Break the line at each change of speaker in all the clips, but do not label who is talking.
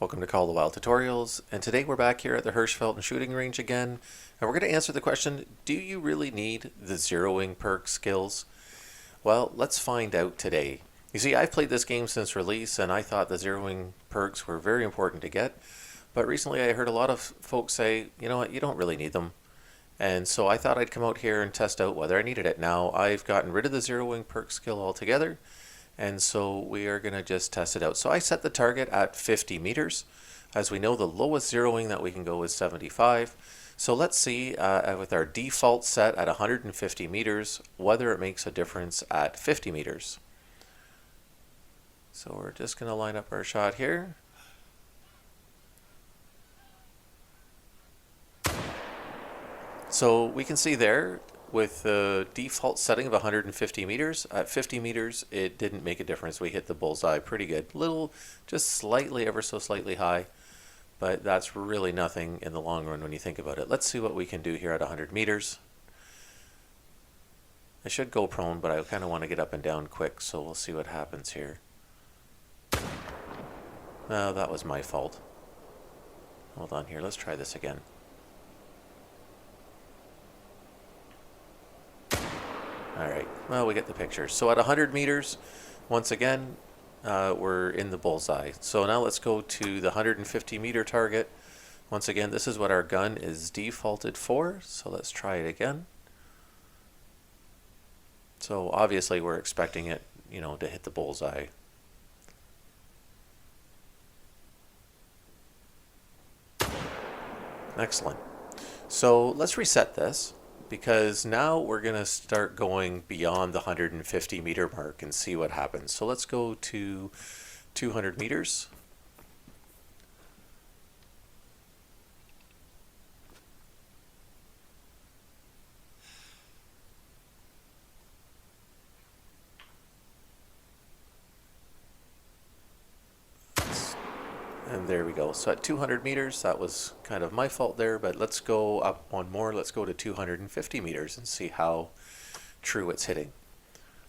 Welcome to Call the Wild Tutorials, and today we're back here at the Hirschfeldt shooting range again, and we're going to answer the question, do you really need the zeroing perk skills? Well, let's find out today. You see, I've played this game since release, and I thought the zeroing perks were very important to get, but recently I heard a lot of folks say, you know what, you don't really need them. And so I thought I'd come out here and test out whether I needed it. Now, I've gotten rid of the zeroing perk skill altogether, and so we are going to just test it out. So I set the target at 50 meters. As we know, the lowest zeroing that we can go is 75. So let's see with our default set at 150 meters, whether it makes a difference at 50 meters. So we're just going to line up our shot here. So we can see there, with the default setting of 150 meters, at 50 meters it didn't make a difference. We hit the bullseye pretty good. Little, just slightly, ever so slightly high, but that's really nothing in the long run when you think about it. Let's see what we can do here at 100 meters. I should go prone, but I kind of want to get up and down quick, so we'll see what happens here. Oh, that was my fault. Hold on here, let's try this again. Alright, well, we get the picture. So at 100 meters, once again, we're in the bullseye. So now let's go to the 150 meter target. Once again, this is what our gun is defaulted for, so let's try it again. So obviously we're expecting it, you know, to hit the bullseye. Excellent. So let's reset this, because now we're going to start going beyond the 150 meter mark and see what happens. So let's go to 200 meters. And there we go. So at 200 meters, that was kind of my fault there, but let's go up one more. Let's go to 250 meters and see how true it's hitting.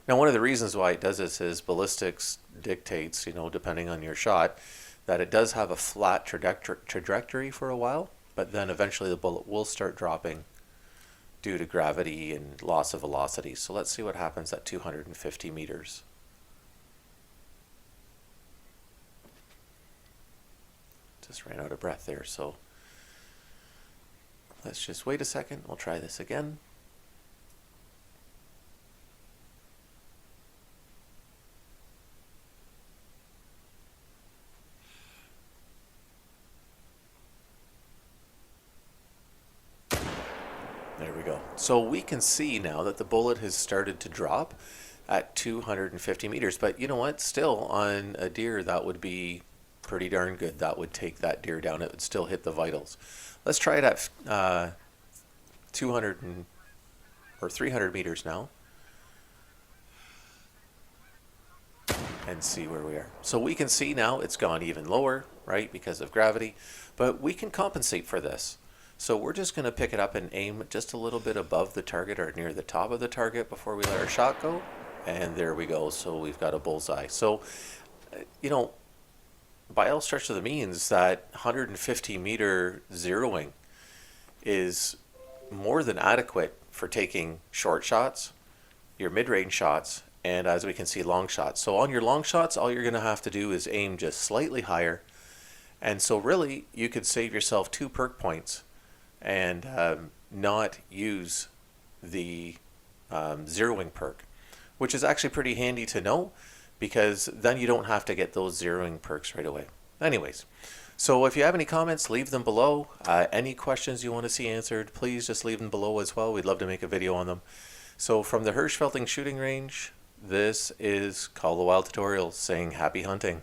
Now, one of the reasons why it does this is ballistics dictates, you know, depending on your shot, that it does have a flat trajectory for a while, but then eventually the bullet will start dropping due to gravity and loss of velocity. So let's see what happens at 250 meters. Just ran out of breath there, so let's just wait a second. We'll try this again. There we go. So we can see now that the bullet has started to drop at 250 meters, but you know what? Still, on a deer, that would be pretty darn good. That would take that deer down. It would still hit the vitals. Let's try it at 200 or 300 meters now and see where we are. So we can see now it's gone even lower, right, because of gravity, but we can compensate for this. So we're just going to pick it up and aim just a little bit above the target or near the top of the target before we let our shot go, and there we go. So we've got a bullseye. So you know, by all stretch of the means, that 150 meter zeroing is more than adequate for taking short shots, your mid-range shots, and as we can see, long shots. So on your long shots, all you're going to have to do is aim just slightly higher, and so really you could save yourself 2 perk points and not use the zeroing perk, which is actually pretty handy to know, because then you don't have to get those zeroing perks right away. Anyways, so if you have any comments, leave them below. Any questions you want to see answered, please just leave them below as well. We'd love to make a video on them. So from the Hirschfeldt shooting range, this is Call the Wild Tutorials saying happy hunting.